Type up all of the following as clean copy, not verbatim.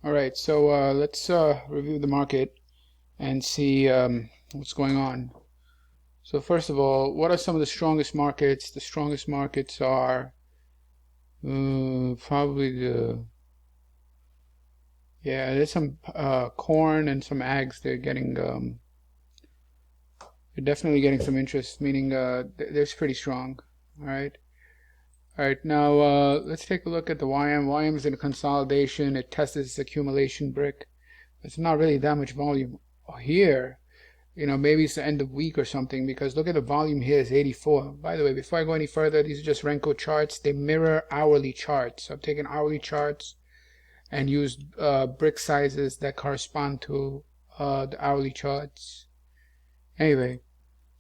All right, so let's review the market and see what's going on. So first of all, what are some of the strongest markets? The strongest markets are probably there's some corn and some ags. They're definitely getting some interest, meaning they're pretty strong. All right. All right, now let's take a look at the YM. YM is in a consolidation. It tested its accumulation brick. It's not really that much volume. Here, maybe it's the end of week or something, because look at the volume here is 84. By the way, before I go any further, these are just Renko charts. They mirror hourly charts. So I've taken hourly charts and used brick sizes that correspond to the hourly charts. Anyway,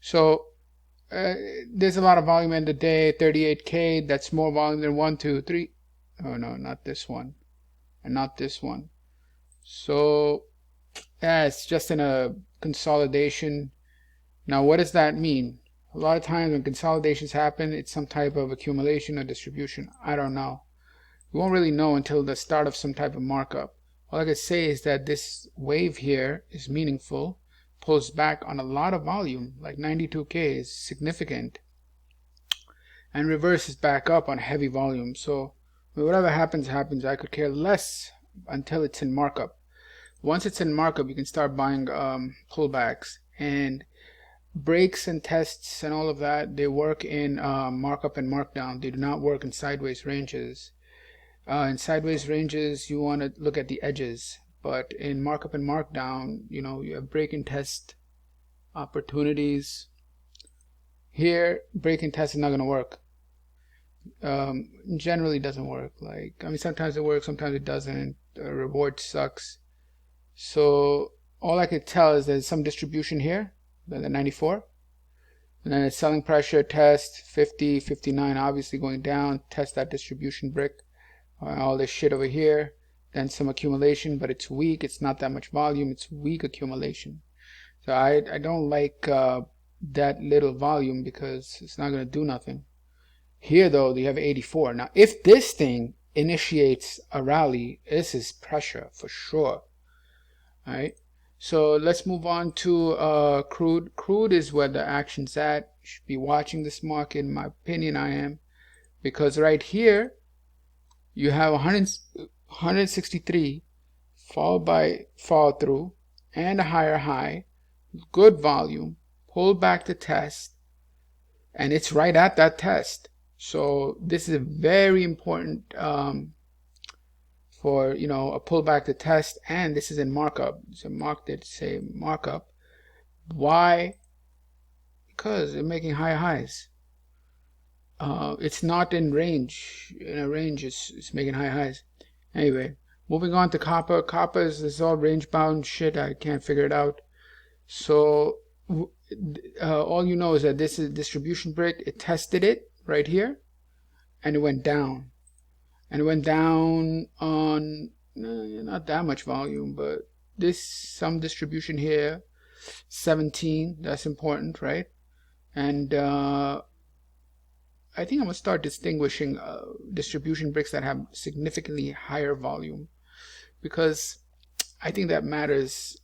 so there's a lot of volume in the day, 38K. That's more volume than 1, 2, 3. Oh no, not this one, and not this one. So yeah, it's just in a consolidation. Now, what does that mean? A lot of times when consolidations happen, it's some type of accumulation or distribution. I don't know. We won't really know until the start of some type of markup. All I can say is that this wave here is meaningful, pulls back on a lot of volume, like 92K is significant, and reverses back up on heavy volume. So whatever happens, happens. I could care less until it's in markup. Once it's in markup, you can start buying pullbacks, and breaks and tests and all of that. They work in markup and markdown. They do not work in sideways ranges. In sideways ranges, you want to look at the edges, but in markup and markdown, you have break and test opportunities. Here, break and test is not going to work. Generally doesn't work. Sometimes it works, sometimes it doesn't. The reward sucks. So all I could tell is there's some distribution here, the 94, and then it's selling pressure, test 50, 59, obviously going down, test that distribution brick, all this shit over here, then some accumulation, but it's weak. It's not that much volume. It's weak accumulation. So I don't like that little volume, because it's not going to do nothing. Here though, you have 84. Now if this thing initiates a rally, this is pressure for sure. All right, so let's move on to crude. Crude is where the action's at. You should be watching this market. In my opinion, I am, because right here you have 163 followed by fall through and a higher high, good volume, pull back to test, and it's right at that test. So this is very important for a pullback to test, and this is in markup. So mark that say markup. Why? Because they're making high highs. It's not in range. In a range, it's making high highs. Anyway, moving on to copper. Copper is all range bound shit. I can't figure it out. So all you know is that this is distribution brick. It tested it right here, and it went down. And it went down on not that much volume, but some distribution here, 17. That's important, right? And I think I'm gonna start distinguishing distribution bricks that have significantly higher volume, because I think that matters.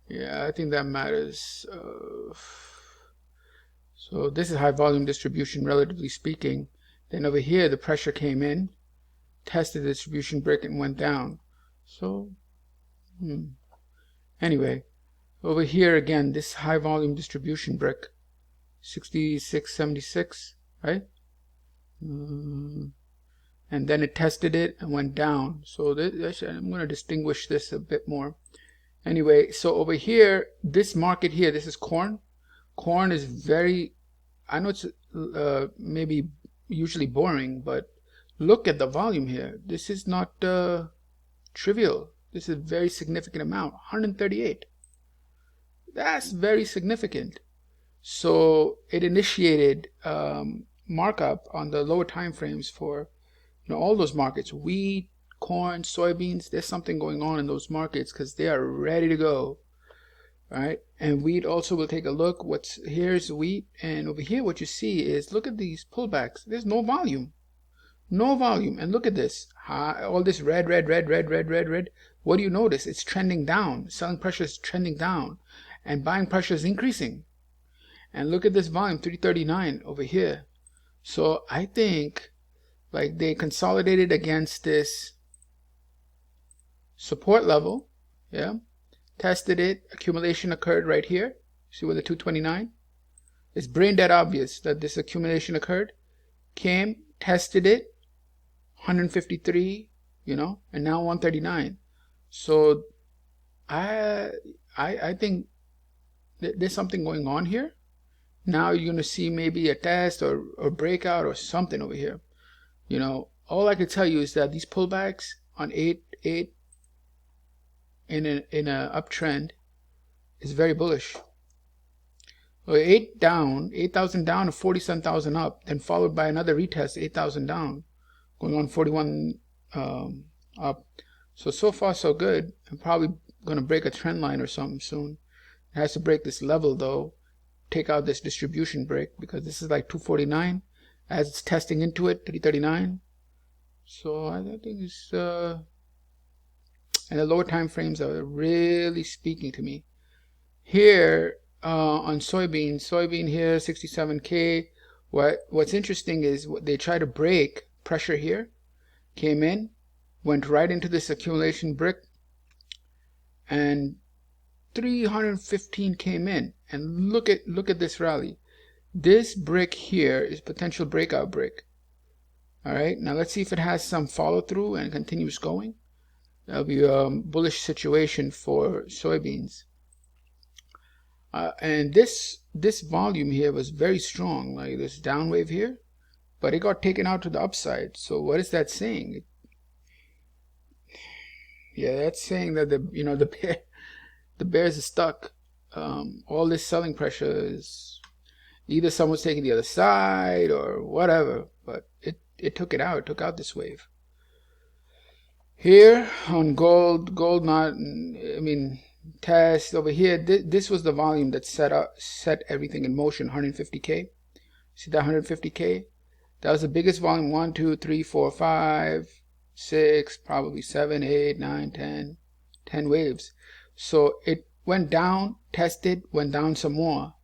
Yeah, I think that matters. So this is high volume distribution, relatively speaking. Then over here, the pressure came in, tested the distribution brick, and went down. So anyway, over here again, this high volume distribution brick, 66.76, right? And then it tested it and went down. So I'm going to distinguish this a bit more. Anyway, so over here, this market here, this is corn. Corn is very, I know it's maybe usually boring, but look at the volume here. This is not trivial. This is a very significant amount, 138. That's very significant. So it initiated markup on the lower time frames for all those markets: wheat, corn, soybeans. There's something going on in those markets, because they are ready to go. All right, and wheat also, will take a look. Here's wheat, and over here what you see is, look at these pullbacks. There's no volume. No volume. And look at this. All this red, red, red, red, red, red, red. What do you notice? It's trending down. Selling pressure is trending down. And buying pressure is increasing. And look at this volume, 339 over here. So I think like they consolidated against this support level. Yeah. Tested it. Accumulation occurred right here. See where the 229? It's brain dead obvious that this accumulation occurred. Came, tested it, 153, you know, and now 139. So I think there's something going on here. Now you're gonna see maybe a test or breakout or something over here. You know, all I can tell you is that these pullbacks on 8 in a uptrend is very bullish. 8 down, 8,000 down and 47,000 up, then followed by another retest, 8,000 down, going on 41 up. So far so good. I'm probably gonna break a trend line or something soon. It has to break this level though, take out this distribution break, because this is like 249 as it's testing into it, 339. So I think it's and the lower time frames are really speaking to me. Here on soybean here 67K. What's interesting is they try to break pressure here, came in, went right into this accumulation brick, and 315 came in. And look at this rally. This brick here is potential breakout brick. All right, now let's see if it has some follow through and continues going. That'll be a bullish situation for soybeans. And this volume here was very strong, like this down wave here, but it got taken out to the upside. So what is that saying? Yeah, that's saying that the bears are stuck. All this selling pressure is either someone's taking the other side or whatever, but it took it out. It took out this wave. Here on gold not, I mean, test over here. This was the volume that set everything in motion. 150K. See that 150K? That was the biggest volume. 1, 2, 3, 4, 5, 6, probably 7, 8, 9, 10 waves. So it went down, tested, went down some more,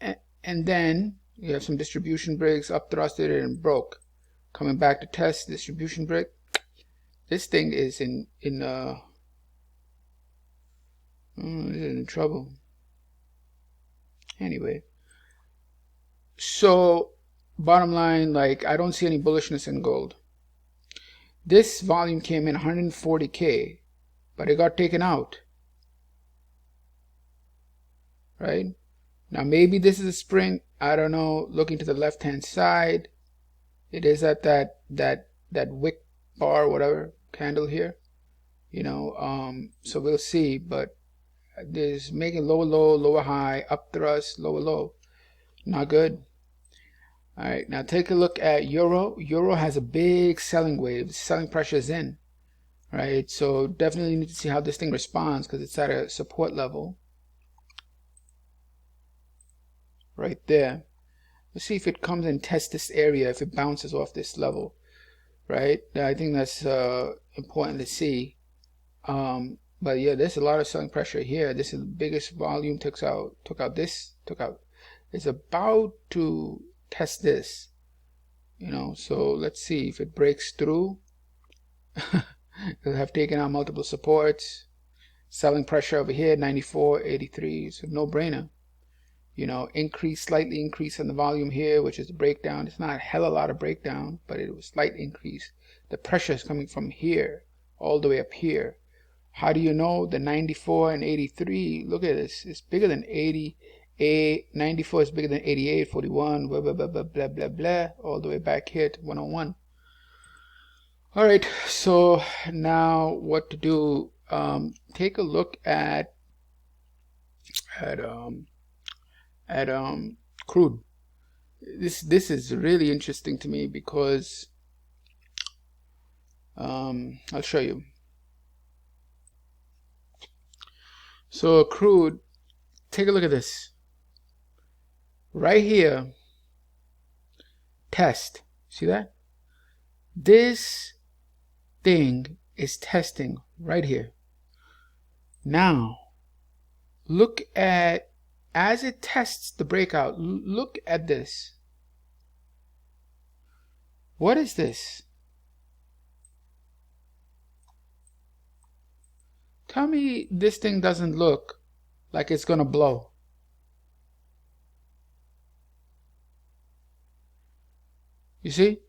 and then you have some distribution breaks, up thrusted it and broke. Coming back to test, distribution break. This thing is in trouble. Anyway, so bottom line, like I don't see any bullishness in gold. This volume came in 140K, but it got taken out. Right? Now maybe this is a spring. I don't know. Looking to the left hand side, it is at that wick bar, whatever candle here. You know, so we'll see. But there's making lower low, lower high, up thrust, lower low. Not good. All right, now take a look at euro. Euro has a big selling wave. Selling pressure is in. Right, so definitely need to see how this thing responds because it's at a support level. Right there. Let's see if it comes and tests this area, if it bounces off this level. Right, I think that's important to see. But yeah, there's a lot of selling pressure here. This is the biggest volume. Took out. It's about to test this. You know, so let's see if it breaks through. It'll have taken out multiple supports. Selling pressure over here, 94, 83. So no brainer. You know, slightly increase in the volume here, which is a breakdown. It's not a hell of a lot of breakdown, but it was slight increase. The pressure is coming from here all the way up here. How do you know? The 94 and 83, look at this. It's bigger than 88. 94 is bigger than 88, 41, blah, blah, blah, blah, blah, blah, blah, all the way back here to 101. All right, so now what to do? Take a look at crude. This is really interesting to me because I'll show you. So crude, take a look at this. Right here, test. See that? This thing is testing right here. Now, look at, as it tests the breakout, look at this. What is this? Tell me this thing doesn't look like it's gonna blow. You see?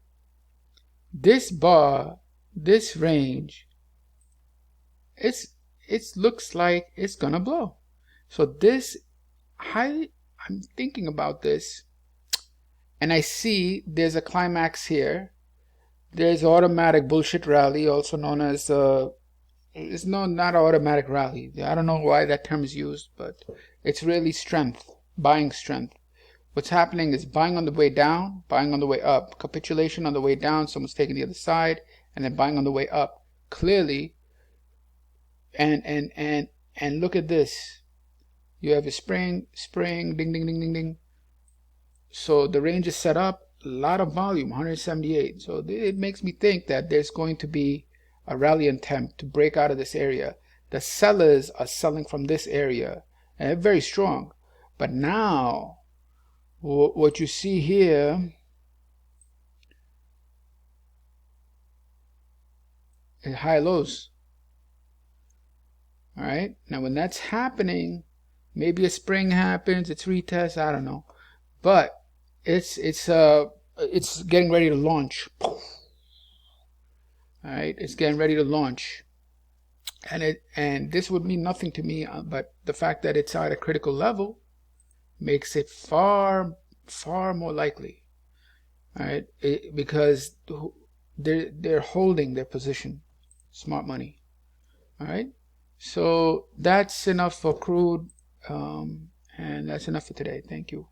This bar, this range, it looks like it's gonna blow. So this, I'm thinking about this, and I see there's a climax here. There's automatic bullshit rally, also known as it's not an automatic rally. I don't know why that term is used, but it's really strength, buying strength. What's happening is buying on the way down, buying on the way up, capitulation on the way down, someone's taking the other side, and then buying on the way up. Clearly, and look at this. You have a spring, ding, ding, ding, ding, ding. So the range is set up, a lot of volume, 178. So it makes me think that there's going to be a rally attempt to break out of this area. The sellers are selling from this area, and they're very strong. But now, what you see here is high lows. All right. Now, when that's happening, maybe a spring happens, it's retest, I don't know, but it's getting ready to launch. All right, it's getting ready to launch, and this would mean nothing to me, but the fact that it's at a critical level makes it far more likely. All right, because they're holding their position. Smart money. All right, so that's enough for crude, and that's enough for today. Thank you.